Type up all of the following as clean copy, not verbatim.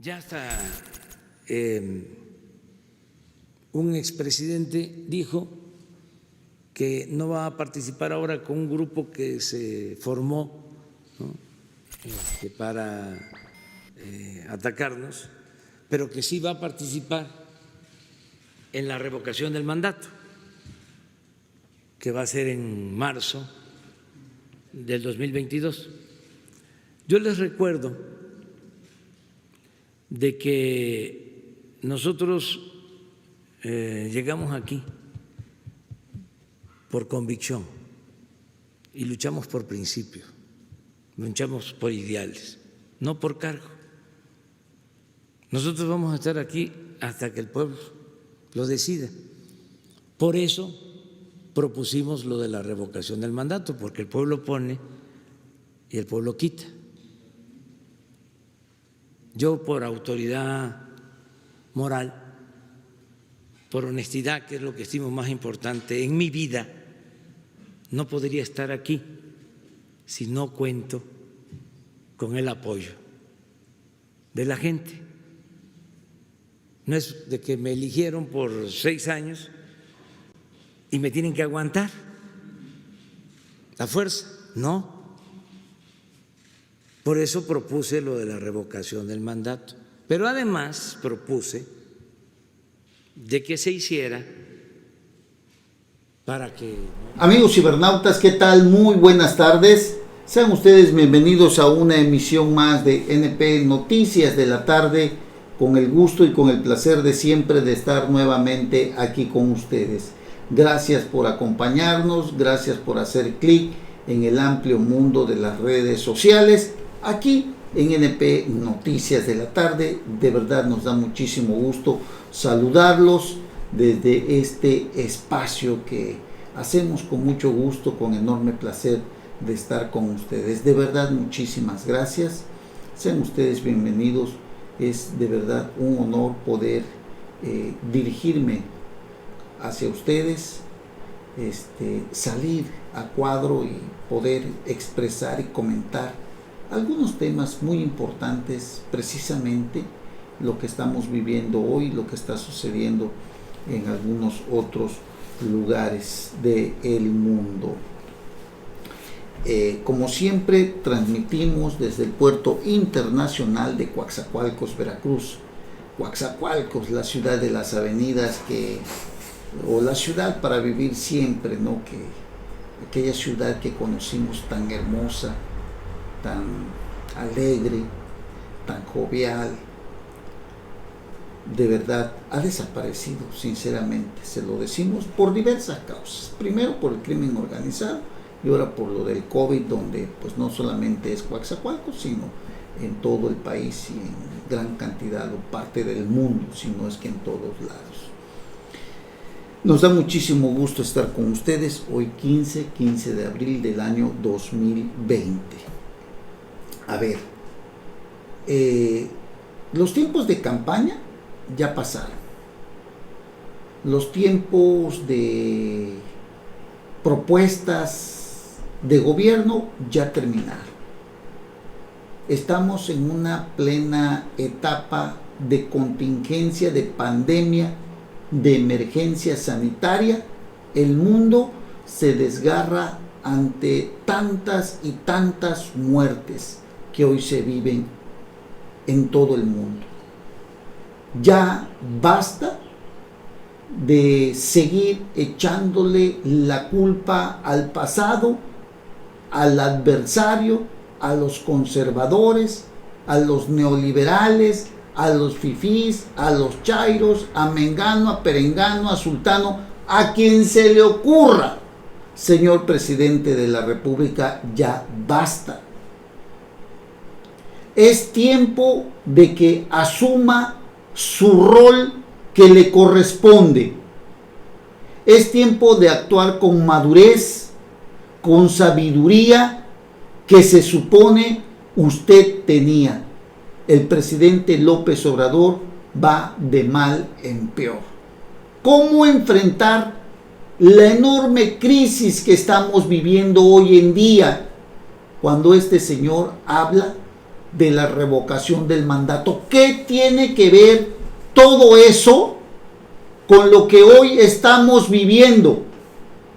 Ya hasta un expresidente dijo que no va a participar ahora con un grupo que se formó, ¿no?, para atacarnos, pero que sí va a participar en la revocación del mandato, que va a ser en marzo del 2022. Yo les recuerdo de que nosotros llegamos aquí por convicción y luchamos por principios, luchamos por ideales, no por cargo. Nosotros vamos a estar aquí hasta que el pueblo lo decida. Por eso propusimos lo de la revocación del mandato, porque el pueblo pone y el pueblo quita. Yo, por autoridad moral, por honestidad, que es lo que estimo más importante en mi vida, no podría estar aquí si no cuento con el apoyo de la gente. No es de que me eligieron por 6 años y me tienen que aguantar a fuerza, no. Por eso propuse lo de la revocación del mandato, pero además propuse de que se hiciera para que... Amigos cibernautas, ¿qué tal? Muy buenas tardes. Sean ustedes bienvenidos a una emisión más de NP Noticias de la Tarde, con el gusto y con el placer de siempre de estar nuevamente aquí con ustedes. Gracias por acompañarnos, gracias por hacer clic en el amplio mundo de las redes sociales, aquí en NP Noticias de la Tarde. De verdad nos da muchísimo gusto saludarlos desde este espacio que hacemos con mucho gusto, con enorme placer de estar con ustedes. De verdad, muchísimas gracias. Sean ustedes bienvenidos. Es de verdad un honor poder dirigirme hacia ustedes, salir a cuadro y poder expresar y comentar algunos temas muy importantes, precisamente lo que estamos viviendo hoy, lo que está sucediendo en algunos otros lugares del mundo. Como siempre, transmitimos desde el puerto internacional de Coatzacoalcos, Veracruz. Coatzacoalcos, la ciudad de las avenidas, o la ciudad para vivir siempre, ¿no? Aquella ciudad que conocimos tan hermosa, tan alegre, tan jovial, de verdad ha desaparecido, sinceramente. Se lo decimos por diversas causas. Primero por el crimen organizado y ahora por lo del COVID, donde pues no solamente es Coatzacoalcos, sino en todo el país y en gran cantidad o parte del mundo, si no es que en todos lados. Nos da muchísimo gusto estar con ustedes hoy 15 de abril del año 2020. A ver, los tiempos de campaña ya pasaron. Los tiempos de propuestas de gobierno ya terminaron. Estamos en una plena etapa de contingencia, de pandemia, de emergencia sanitaria. El mundo se desgarra ante tantas y tantas muertes que hoy se viven en todo el mundo. Ya basta de seguir echándole la culpa al pasado, al adversario, a los conservadores, a los neoliberales, a los fifís, a los chairos, a mengano, a perengano, a sultano, a quien se le ocurra. Señor presidente de la República, ya basta. Es tiempo de que asuma su rol que le corresponde. Es tiempo de actuar con madurez, con sabiduría que se supone usted tenía. El presidente López Obrador va de mal en peor. ¿Cómo enfrentar la enorme crisis que estamos viviendo hoy en día cuando este señor habla de la revocación del mandato. ¿Qué tiene que ver todo eso con lo que hoy estamos viviendo?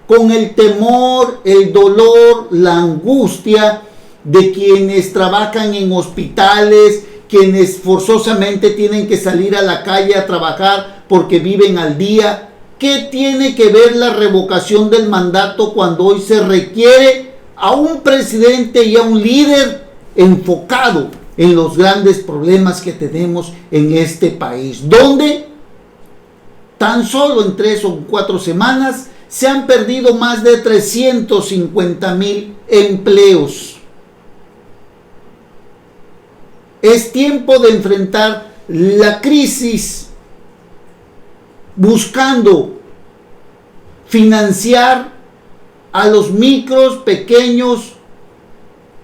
Con el temor, el dolor, la angustia de quienes trabajan en hospitales, quienes forzosamente tienen que salir a la calle a trabajar porque viven al día. ¿Qué tiene que ver la revocación del mandato cuando hoy se requiere a un presidente y a un líder enfocado en los grandes problemas que tenemos en este país, donde tan solo en 3 o 4 semanas se han perdido más de 350,000 empleos? Es tiempo de enfrentar la crisis buscando financiar a los micros, pequeños,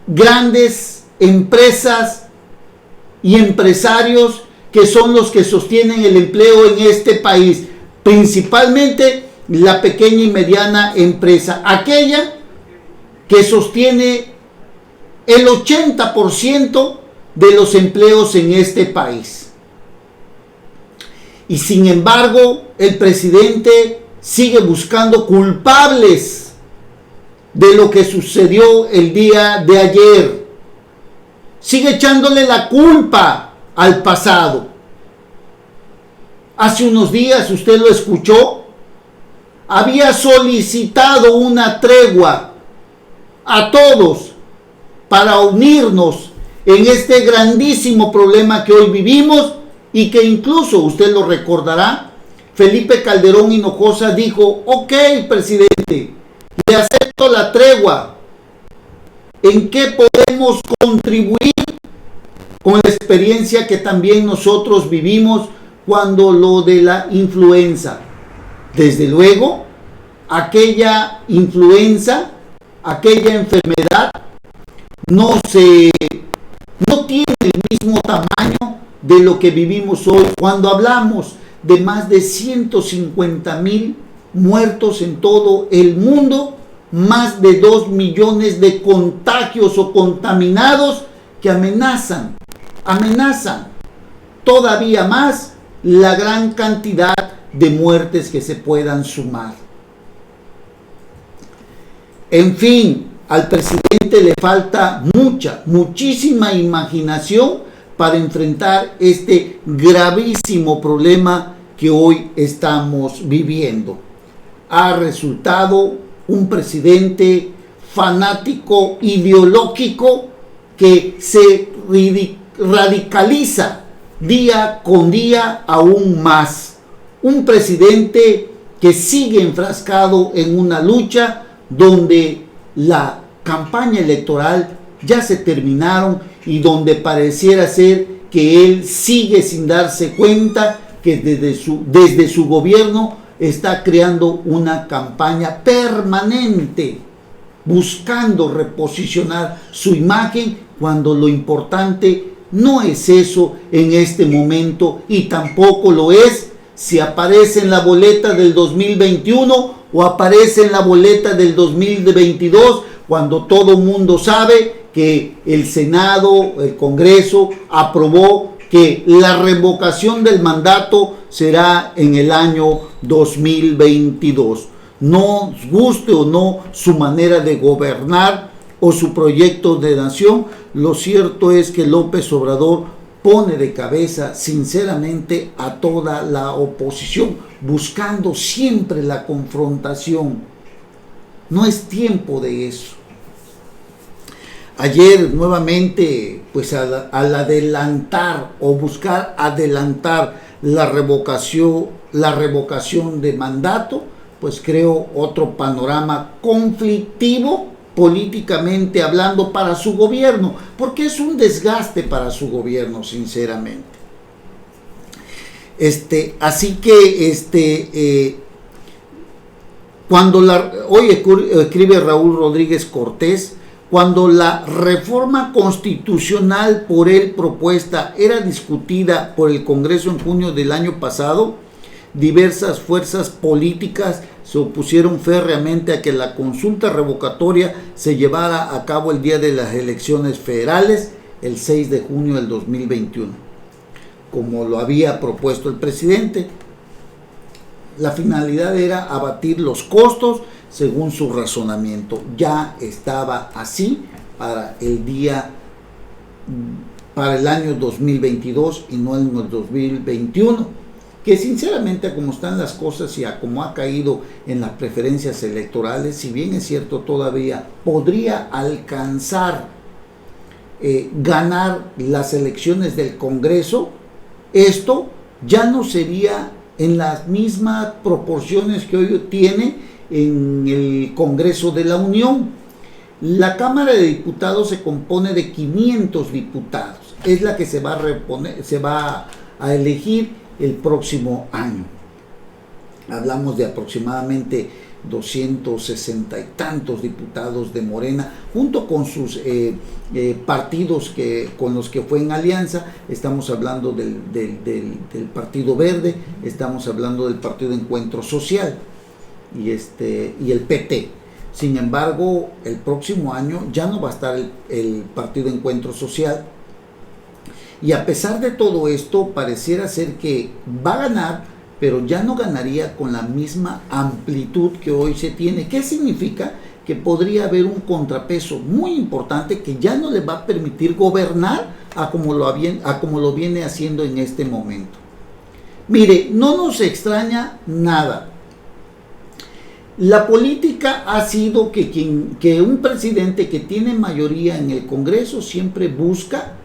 grandes empresas y empresarios que son los que sostienen el empleo en este país, principalmente la pequeña y mediana empresa, aquella que sostiene el 80% de los empleos en este país. Y sin embargo, el presidente sigue buscando culpables de lo que sucedió el día de ayer. Sigue echándole la culpa al pasado. Hace unos días, usted lo escuchó, había solicitado una tregua a todos para unirnos en este grandísimo problema que hoy vivimos, y que incluso, usted lo recordará, Felipe Calderón Hinojosa dijo: ok, presidente, le acepto la tregua. ¿En qué podemos contribuir? Con la experiencia que también nosotros vivimos cuando lo de la influenza. Desde luego, aquella influenza, aquella enfermedad no tiene el mismo tamaño de lo que vivimos hoy, cuando hablamos de más de 150,000 muertos en todo el mundo, más de 2 millones de contagios o contaminados que amenazan todavía más la gran cantidad de muertes que se puedan sumar. En fin, al presidente le falta muchísima imaginación para enfrentar este gravísimo problema que hoy estamos viviendo. Ha resultado un presidente fanático ideológico que se radicaliza día con día aún más. Un presidente que sigue enfrascado en una lucha donde la campaña electoral ya se terminaron y donde pareciera ser que él sigue sin darse cuenta que desde su gobierno está creando una campaña permanente buscando reposicionar su imagen, cuando lo importante no es eso en este momento, y tampoco lo es si aparece en la boleta del 2021 o aparece en la boleta del 2022, cuando todo mundo sabe que el Senado, el Congreso, aprobó que la revocación del mandato será en el año 2022. Nos guste o no su manera de gobernar o su proyecto de nación, lo cierto es que López Obrador pone de cabeza sinceramente a toda la oposición, buscando siempre la confrontación. No es tiempo de eso. Ayer nuevamente, pues al adelantar o buscar adelantar la revocación de mandato, pues creó otro panorama conflictivo políticamente hablando para su gobierno, porque es un desgaste para su gobierno, sinceramente. Así que hoy escribe Raúl Rodríguez Cortés: cuando la reforma constitucional por él propuesta era discutida por el Congreso en junio del año pasado, diversas fuerzas políticas se opusieron férreamente a que la consulta revocatoria se llevara a cabo el día de las elecciones federales, el 6 de junio del 2021, como lo había propuesto el presidente. La finalidad era abatir los costos según su razonamiento. Ya estaba así para el año 2022 y no en el 2021, que sinceramente, como están las cosas y a como ha caído en las preferencias electorales, si bien es cierto todavía podría alcanzar ganar las elecciones del Congreso, esto ya no sería en las mismas proporciones que hoy tiene en el Congreso de la Unión. La Cámara de Diputados se compone de 500 diputados, es la que se va a elegir el próximo año. Hablamos de aproximadamente 260 y tantos diputados de Morena, junto con sus partidos con los que fue en alianza. Estamos hablando del Partido Verde, estamos hablando del Partido Encuentro Social y el PT. Sin embargo, el próximo año ya no va a estar el Partido Encuentro Social, y a pesar de todo esto pareciera ser que va a ganar, pero ya no ganaría con la misma amplitud que hoy se tiene. ¿Qué significa? Que podría haber un contrapeso muy importante que ya no le va a permitir gobernar a como lo viene haciendo en este momento. Mire, no nos extraña nada. La política ha sido que un presidente que tiene mayoría en el Congreso siempre busca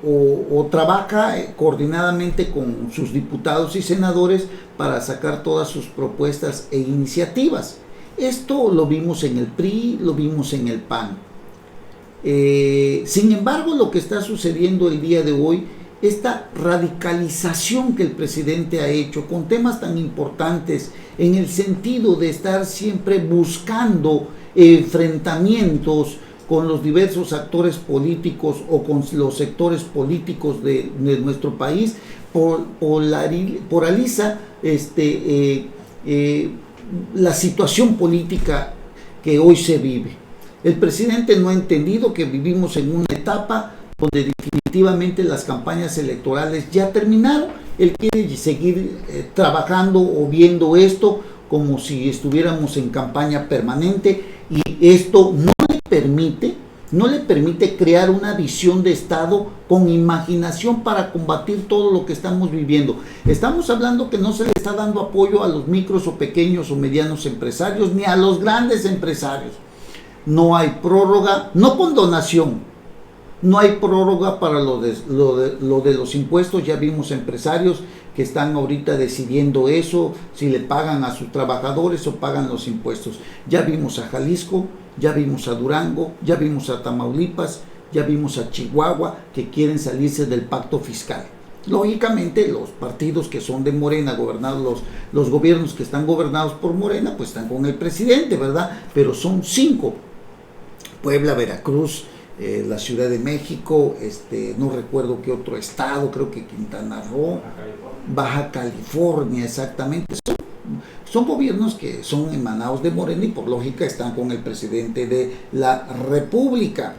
o trabaja coordinadamente con sus diputados y senadores para sacar todas sus propuestas e iniciativas. Esto lo vimos en el PRI, lo vimos en el PAN. Sin embargo, lo que está sucediendo el día de hoy, esta radicalización que el presidente ha hecho con temas tan importantes, en el sentido de estar siempre buscando enfrentamientos con los diversos actores políticos o con los sectores políticos de nuestro país, polariza la situación política que hoy se vive. El presidente no ha entendido que vivimos en una etapa donde definitivamente las campañas electorales ya terminaron. Él quiere seguir trabajando o viendo esto como si estuviéramos en campaña permanente, y esto no le permite crear una visión de Estado con imaginación para combatir todo lo que estamos viviendo. Estamos hablando que no se le está dando apoyo a los micros o pequeños o medianos empresarios, ni a los grandes empresarios. No hay prórroga, no condonación. No hay prórroga para lo de los impuestos. Ya vimos empresarios que están ahorita decidiendo eso, si le pagan a sus trabajadores o pagan los impuestos. Ya vimos a Jalisco, ya vimos a Durango, ya vimos a Tamaulipas, ya vimos a Chihuahua, que quieren salirse del pacto fiscal. Lógicamente, los partidos que son de Morena, gobernados, los gobiernos que están gobernados por Morena, pues están con el presidente, ¿verdad? Pero son 5. Puebla, Veracruz, la Ciudad de México, no recuerdo qué otro estado, creo que Quintana Roo, Baja California, exactamente. Son gobiernos que son emanados de Morena y por lógica están con el presidente de la República.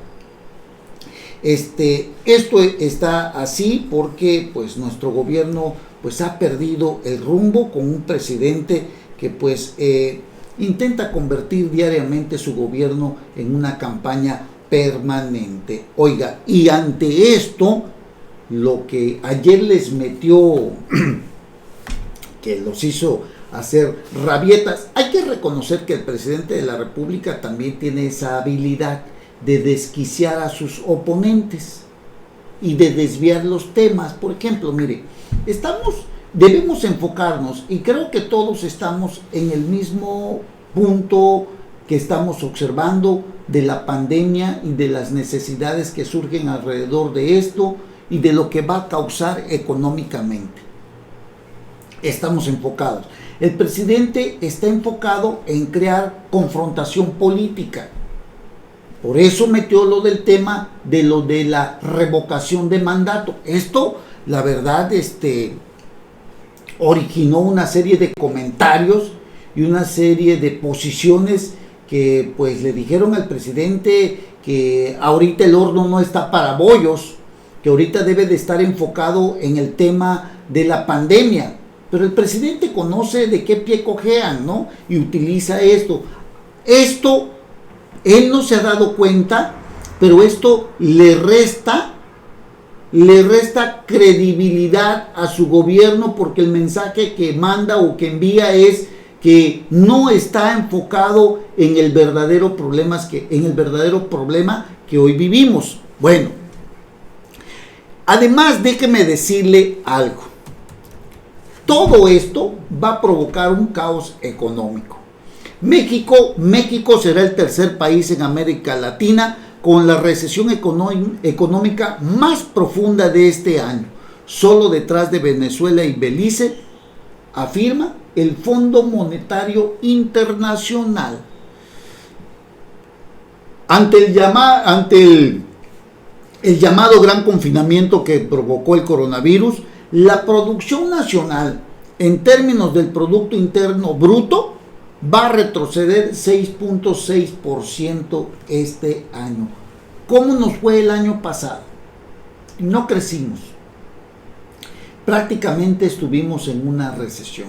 Esto está así porque pues nuestro gobierno pues ha perdido el rumbo, con un presidente que pues intenta convertir diariamente su gobierno en una campaña permanente. Oiga, y ante esto, lo que ayer les metió, que los hizo hacer rabietas, hay que reconocer que el presidente de la República también tiene esa habilidad de desquiciar a sus oponentes y de desviar los temas. Por ejemplo, mire, debemos enfocarnos, y creo que todos estamos en el mismo punto que estamos observando de la pandemia y de las necesidades que surgen alrededor de esto y de lo que va a causar económicamente. Estamos enfocados. El presidente está enfocado en crear confrontación política. Por eso metió lo del tema de la revocación de mandato. Esto, la verdad, originó una serie de comentarios y una serie de posiciones que pues le dijeron al presidente que ahorita el horno no está para bollos, que ahorita debe de estar enfocado en el tema de la pandemia. Pero el presidente conoce de qué pie cojean, ¿no? Y utiliza esto. Esto, él no se ha dado cuenta, pero esto le resta credibilidad a su gobierno, porque el mensaje que manda o que envía es que no está enfocado en el verdadero problema que hoy vivimos. Bueno, además déjeme decirle algo. Todo esto va a provocar un caos económico. México será el tercer país en América Latina con la recesión económica más profunda de este año, solo detrás de Venezuela y Belice, afirma el Fondo Monetario Internacional. Ante el llamado gran confinamiento que provocó el coronavirus, la producción nacional en términos del Producto Interno Bruto va a retroceder 6.6% este año. ¿Cómo nos fue el año pasado? No crecimos. Prácticamente estuvimos en una recesión.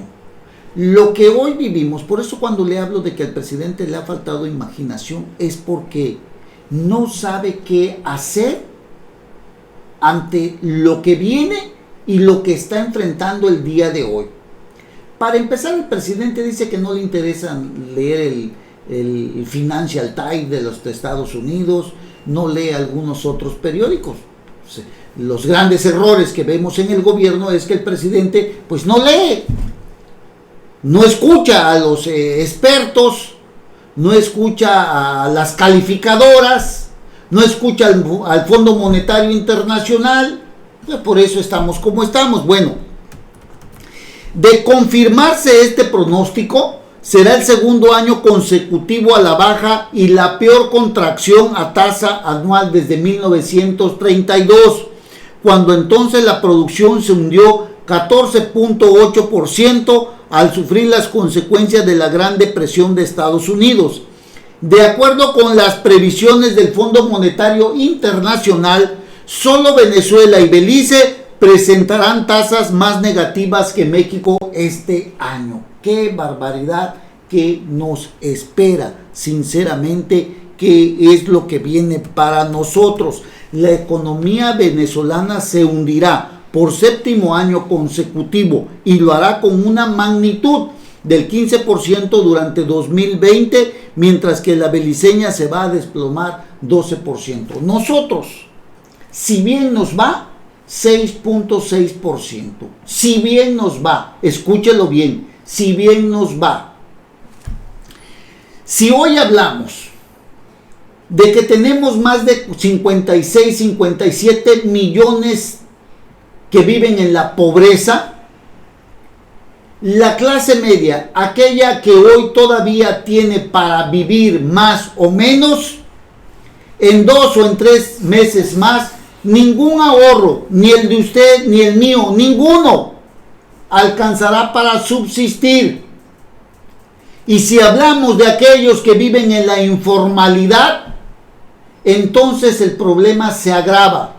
Lo que hoy vivimos, por eso cuando le hablo de que al presidente le ha faltado imaginación, es porque no sabe qué hacer ante lo que viene y lo que está enfrentando el día de hoy. Para empezar, el presidente dice que no le interesa leer el Financial Times de los Estados Unidos, no lee algunos otros periódicos. Los grandes errores que vemos en el gobierno es que el presidente pues no lee, no escucha a los expertos, no escucha a las calificadoras, no escucha al Fondo Monetario Internacional. Por eso estamos como estamos. Bueno, de confirmarse este pronóstico, será el segundo año consecutivo a la baja y la peor contracción a tasa anual desde 1932, cuando entonces la producción se hundió 14.8% al sufrir las consecuencias de la Gran Depresión de Estados Unidos. De acuerdo con las previsiones del Fondo Monetario Internacional, solo Venezuela y Belice presentarán tasas más negativas que México este año. ¡Qué barbaridad que nos espera! Sinceramente, ¿qué es lo que viene para nosotros? La economía venezolana se hundirá por séptimo año consecutivo y lo hará con una magnitud del 15% durante 2020, mientras que la beliceña se va a desplomar 12%. Nosotros, si bien nos va, 6.6%. Si bien nos va, escúchelo bien, si bien nos va. Si hoy hablamos de que tenemos más de 57 millones que viven en la pobreza, la clase media, aquella que hoy todavía tiene para vivir más o menos, en 2 o en 3 meses más, ningún ahorro, ni el de usted, ni el mío, ninguno, alcanzará para subsistir. Y si hablamos de aquellos que viven en la informalidad, entonces el problema se agrava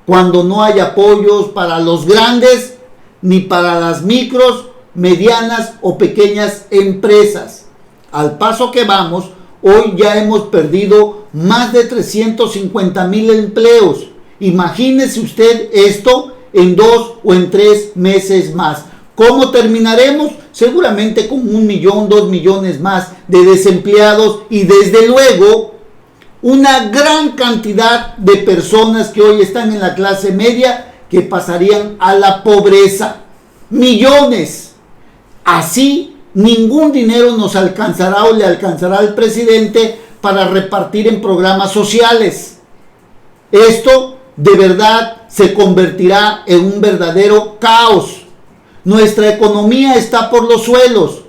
cuando no hay apoyos para los grandes, ni para las micros, medianas o pequeñas empresas. Al paso que vamos, hoy ya hemos perdido más de 350,000 empleos. Imagínese usted esto en 2 o en 3 meses más. ¿Cómo terminaremos? Seguramente con 1 millón, 2 millones más de desempleados y desde luego una gran cantidad de personas que hoy están en la clase media que pasarían a la pobreza. Millones. Así ningún dinero nos alcanzará o le alcanzará al presidente para repartir en programas sociales. Esto de verdad se convertirá en un verdadero caos. Nuestra economía está por los suelos.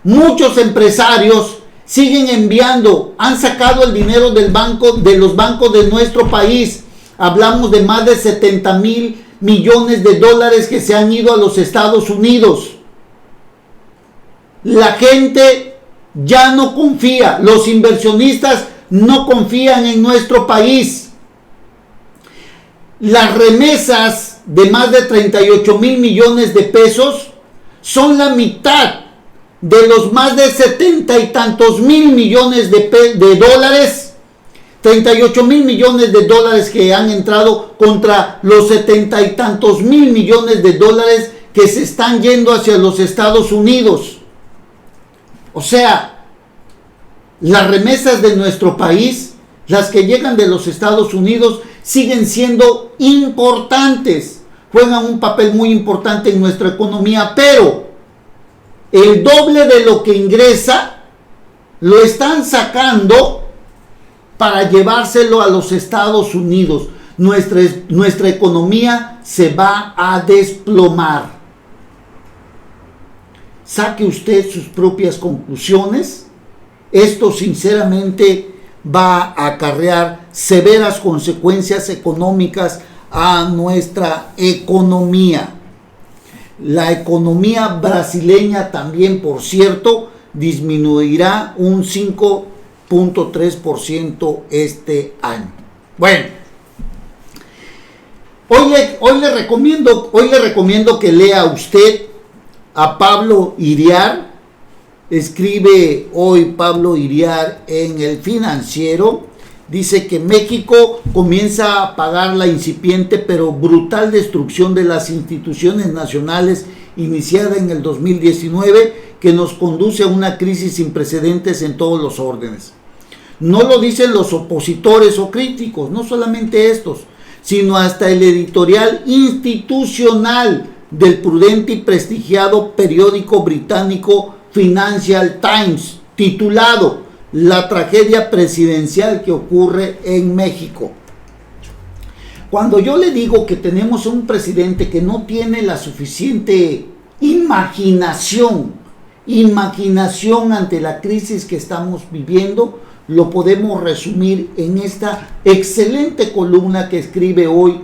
Muchos empresarios siguen enviando, han sacado el dinero de los bancos de nuestro país. Hablamos de más de 70,000 millones de dólares que se han ido a los Estados Unidos. La gente ya no confía, los inversionistas no confían en nuestro país. Las remesas de más de 38 mil millones de pesos son la mitad de los más de 70 y tantos mil millones de dólares, 38 mil millones de dólares que han entrado contra los 70 y tantos mil millones de dólares que se están yendo hacia los Estados Unidos. O sea, las remesas de nuestro país, las que llegan de los Estados Unidos, siguen siendo importantes, juegan un papel muy importante en nuestra economía, pero el doble de lo que ingresa lo están sacando para llevárselo a los Estados Unidos. Nuestra economía se va a desplomar. Saque usted sus propias conclusiones. Esto sinceramente va a acarrear severas consecuencias económicas a nuestra economía. La economía brasileña también, por cierto, disminuirá un 5.3% este año. Bueno, hoy le recomiendo que lea usted a Pablo Iriart. Escribe hoy Pablo Iriart en El Financiero. Dice que México comienza a pagar la incipiente pero brutal destrucción de las instituciones nacionales iniciada en el 2019, que nos conduce a una crisis sin precedentes en todos los órdenes. No lo dicen los opositores o críticos, no solamente estos, sino hasta el editorial institucional del prudente y prestigiado periódico británico Financial Times, titulado "La tragedia presidencial que ocurre en México". Cuando yo le digo que tenemos un presidente que no tiene la suficiente imaginación ante la crisis que estamos viviendo, lo podemos resumir en esta excelente columna que escribe hoy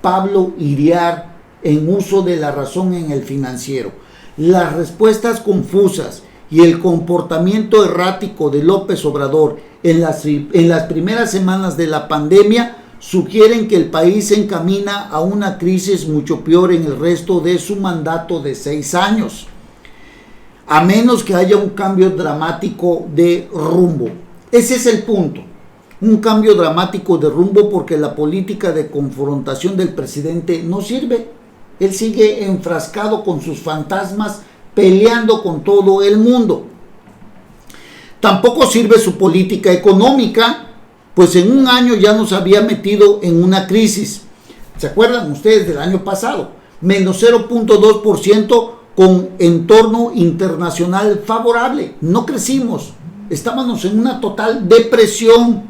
Pablo Iriart en Uso de la Razón en El Financiero. Las respuestas confusas y el comportamiento errático de López Obrador en las primeras semanas de la pandemia sugieren que el país se encamina a una crisis mucho peor en el resto de su mandato de 6 años, a menos que haya un cambio dramático de rumbo. Ese es el punto, un cambio dramático de rumbo, porque la política de confrontación del presidente no sirve. Él sigue enfrascado con sus fantasmas, peleando con todo el mundo. Tampoco sirve su política económica, pues en un año ya nos había metido en una crisis. ¿Se acuerdan ustedes del año pasado? Menos 0.2% con entorno internacional favorable. No crecimos. Estábamos en una total depresión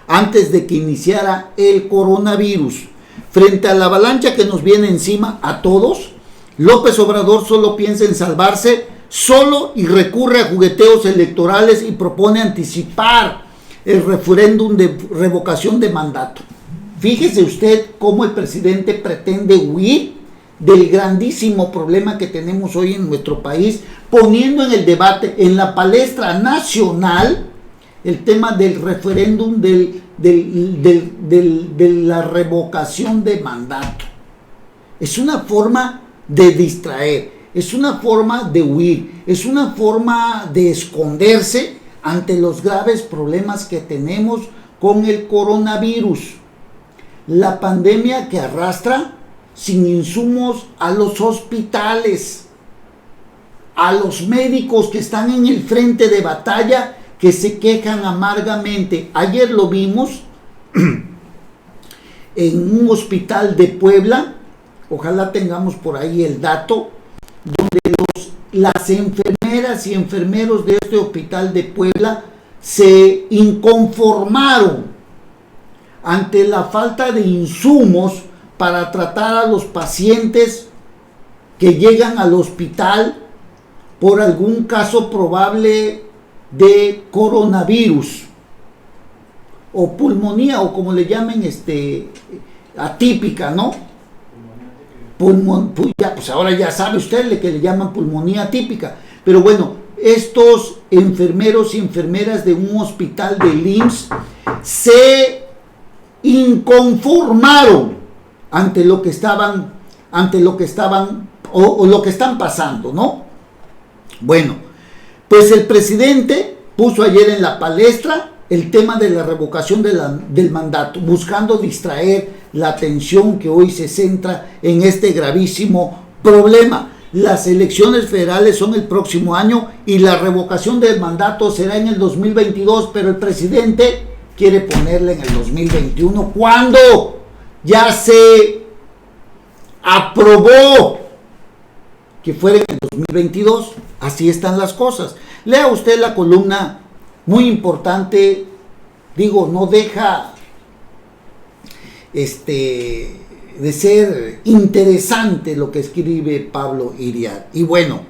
antes de que iniciara el coronavirus. Frente a la avalancha que nos viene encima a todos, López Obrador solo piensa en salvarse solo y recurre a jugueteos electorales y propone anticipar el referéndum de revocación de mandato. Fíjese usted cómo el presidente pretende huir del grandísimo problema que tenemos hoy en nuestro país, poniendo en el debate, en la palestra nacional, el tema del referéndum de la revocación de mandato. Es una forma de distraer, es una forma de huir, es una forma de esconderse ante los graves problemas que tenemos con el coronavirus. La pandemia que arrastra sin insumos a los hospitales, a los médicos que están en el frente de batalla, que se quejan amargamente. Ayer lo vimos en un hospital de Puebla, ojalá tengamos por ahí el dato, donde las enfermeras y enfermeros de este hospital de Puebla se inconformaron ante la falta de insumos para tratar a los pacientes que llegan al hospital por algún caso probable de coronavirus o pulmonía, o como le llamen, atípica, ¿no? Pues ahora ya sabe usted que le llaman pulmonía atípica. Pero bueno, estos enfermeros y enfermeras de un hospital del IMSS se inconformaron ante lo que estaban o lo que están pasando, ¿no? Bueno, pues el presidente puso ayer en la palestra el tema de la revocación del mandato, buscando distraer la atención que hoy se centra en este gravísimo problema. Las elecciones federales son el próximo año y la revocación del mandato será en el 2022, pero el presidente quiere ponerla en el 2021, cuando ya se aprobó que fuera en el 2022. Así están las cosas. Lea usted la columna, muy importante, digo, no deja de ser interesante lo que escribe Pablo Iriart. Y bueno,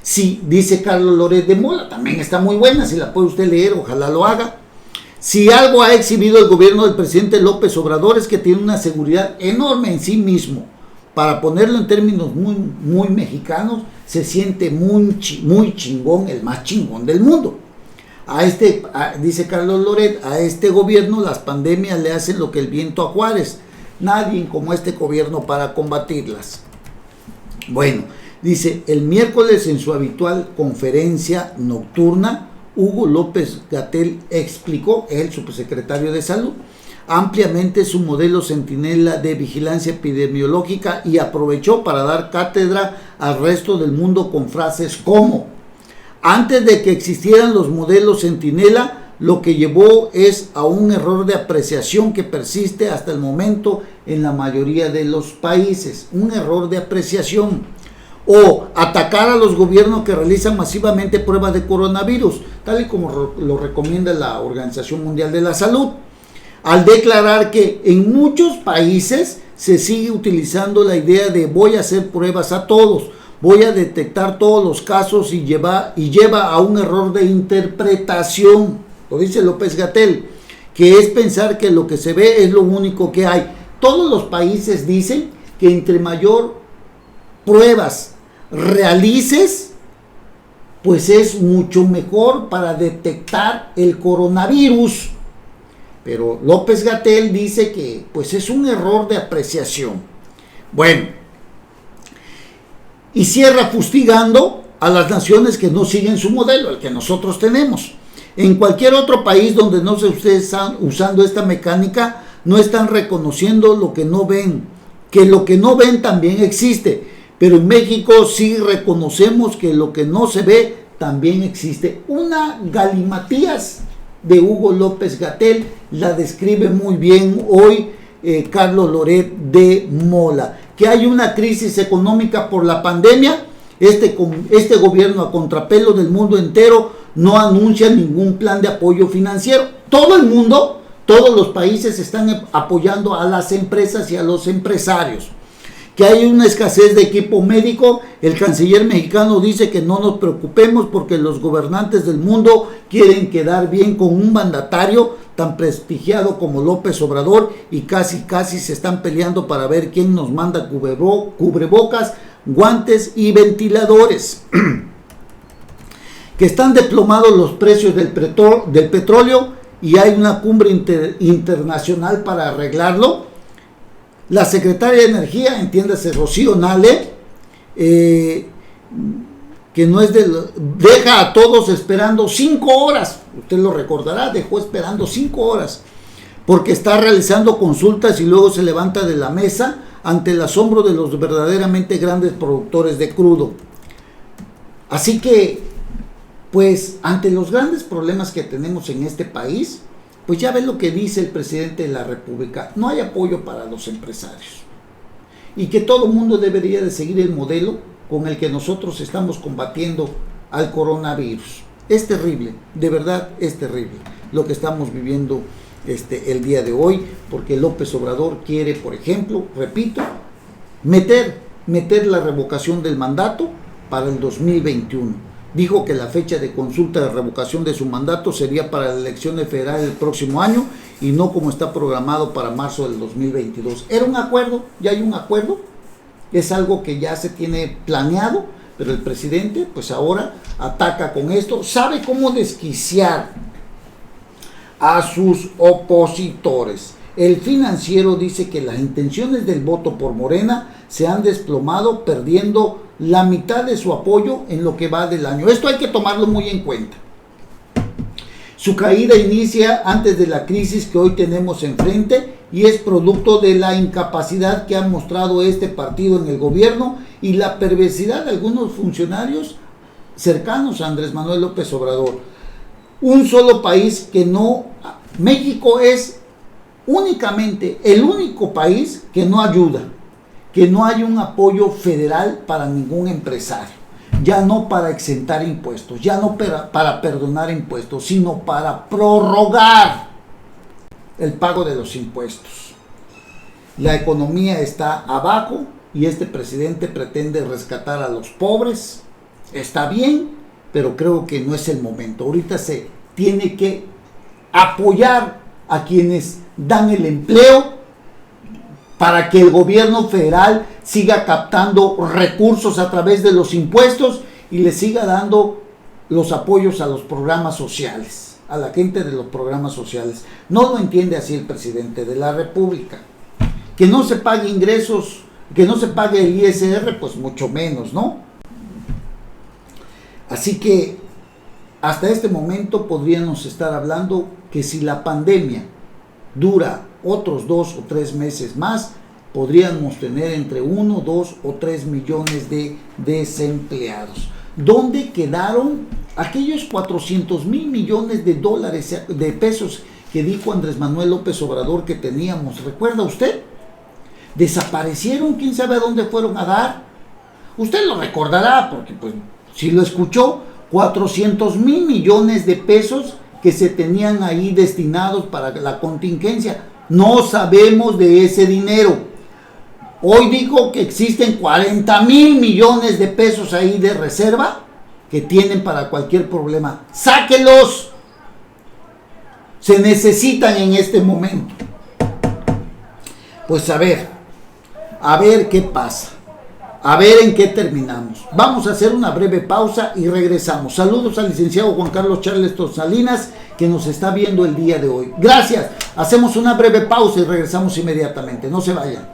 sí, dice Carlos Loret de Mola, también está muy buena, si la puede usted leer, ojalá lo haga. Si algo ha exhibido el gobierno del presidente López Obrador es que tiene una seguridad enorme en sí mismo. Para ponerlo en términos muy mexicanos, se siente muy chingón, el más chingón del mundo. Dice Carlos Loret, a este gobierno las pandemias le hacen lo que el viento a Juárez. Nadie como este gobierno para combatirlas. Bueno, dice, el miércoles en su habitual conferencia nocturna, Hugo López-Gatell explicó, el subsecretario de Salud, ampliamente su modelo centinela de vigilancia epidemiológica y aprovechó para dar cátedra al resto del mundo con frases como: antes de que existieran los modelos centinela, lo que llevó es a un error de apreciación que persiste hasta el momento en la mayoría de los países, un error de apreciación. O atacar a los gobiernos que realizan masivamente pruebas de coronavirus, tal y como lo recomienda la Organización Mundial de la Salud, al declarar que en muchos países se sigue utilizando la idea de voy a hacer pruebas a todos, voy a detectar todos los casos y lleva a un error de interpretación. Lo dice López-Gatell, que es pensar que lo que se ve es lo único que hay. Todos los países dicen que entre mayor pruebas realices, pues es mucho mejor para detectar el coronavirus. Pero López-Gatell dice que pues es un error de apreciación. Bueno, y cierra fustigando a las naciones que no siguen su modelo, el que nosotros tenemos. En cualquier otro país donde no se están usando esta mecánica, no están reconociendo lo que no ven, que lo que no ven también existe. Pero en México sí reconocemos que lo que no se ve también existe. Una galimatías de Hugo López-Gatell la describe muy bien hoy Carlos Loret de Mola. Que hay una crisis económica por la pandemia, este gobierno a contrapelo del mundo entero no anuncia ningún plan de apoyo financiero. Todo el mundo, todos los países están apoyando a las empresas y a los empresarios. Que hay una escasez de equipo médico, el canciller mexicano dice que no nos preocupemos porque los gobernantes del mundo quieren quedar bien con un mandatario tan prestigiado como López Obrador y casi se están peleando para ver quién nos manda cubrebocas, guantes y ventiladores. Que están desplomados los precios del petróleo y hay una cumbre internacional para arreglarlo. La secretaria de Energía, entiéndase Rocío Nale, que no es deja a todos esperando 5 horas, usted lo recordará, dejó esperando 5 horas, porque está realizando consultas y luego se levanta de la mesa ante el asombro de los verdaderamente grandes productores de crudo. Así que, pues, ante los grandes problemas que tenemos en este país, pues ya ve lo que dice el presidente de la República, no hay apoyo para los empresarios. Y que todo mundo debería de seguir el modelo con el que nosotros estamos combatiendo al coronavirus. Es terrible, de verdad es terrible lo que estamos viviendo el día de hoy, porque López Obrador quiere, por ejemplo, repito, meter la revocación del mandato para el 2021. Dijo que la fecha de consulta de revocación de su mandato sería para las elecciones federales del próximo año y no como está programado para marzo del 2022. Era un acuerdo, ya hay un acuerdo, es algo que ya se tiene planeado, pero el presidente pues ahora ataca con esto, sabe cómo desquiciar a sus opositores. El Financiero dice que las intenciones del voto por Morena se han desplomado, perdiendo la mitad de su apoyo en lo que va del año. Esto hay que tomarlo muy en cuenta. Su caída inicia antes de la crisis que hoy tenemos enfrente y es producto de la incapacidad que ha mostrado este partido en el gobierno y la perversidad de algunos funcionarios cercanos a Andrés Manuel López Obrador. Un solo país que no... México es únicamente el único país que no ayuda, que no hay un apoyo federal para ningún empresario, ya no para exentar impuestos, ya no para perdonar impuestos, sino para prorrogar el pago de los impuestos. La economía está abajo y este presidente pretende rescatar a los pobres. Está bien, pero creo que no es el momento. Ahorita se tiene que apoyar a quienes dan el empleo para que el gobierno federal siga captando recursos a través de los impuestos y le siga dando los apoyos a los programas sociales, a la gente de los programas sociales. No lo entiende así el presidente de la República. Que no se pague ingresos, que no se pague el ISR, pues mucho menos, ¿no? Así que hasta este momento podríamos estar hablando que si la pandemia dura otros 2 o 3 meses más, podríamos tener entre 1, 2 o 3 millones de desempleados. ¿Dónde quedaron aquellos 400 mil millones de dólares, de pesos que dijo Andrés Manuel López Obrador que teníamos? ¿Recuerda usted? Desaparecieron, quién sabe a dónde fueron a dar. Usted lo recordará porque pues si lo escuchó, 400 mil millones de pesos que se tenían ahí destinados para la contingencia. No sabemos de ese dinero. Hoy dijo que existen 40 mil millones de pesos ahí de reserva que tienen para cualquier problema. ¡Sáquelos! Se necesitan en este momento. Pues a ver qué pasa. A ver en qué terminamos. Vamos a hacer una breve pausa y regresamos. Saludos al licenciado Juan Carlos Charleston Salinas, que nos está viendo el día de hoy. Gracias. Hacemos una breve pausa y regresamos inmediatamente. No se vayan.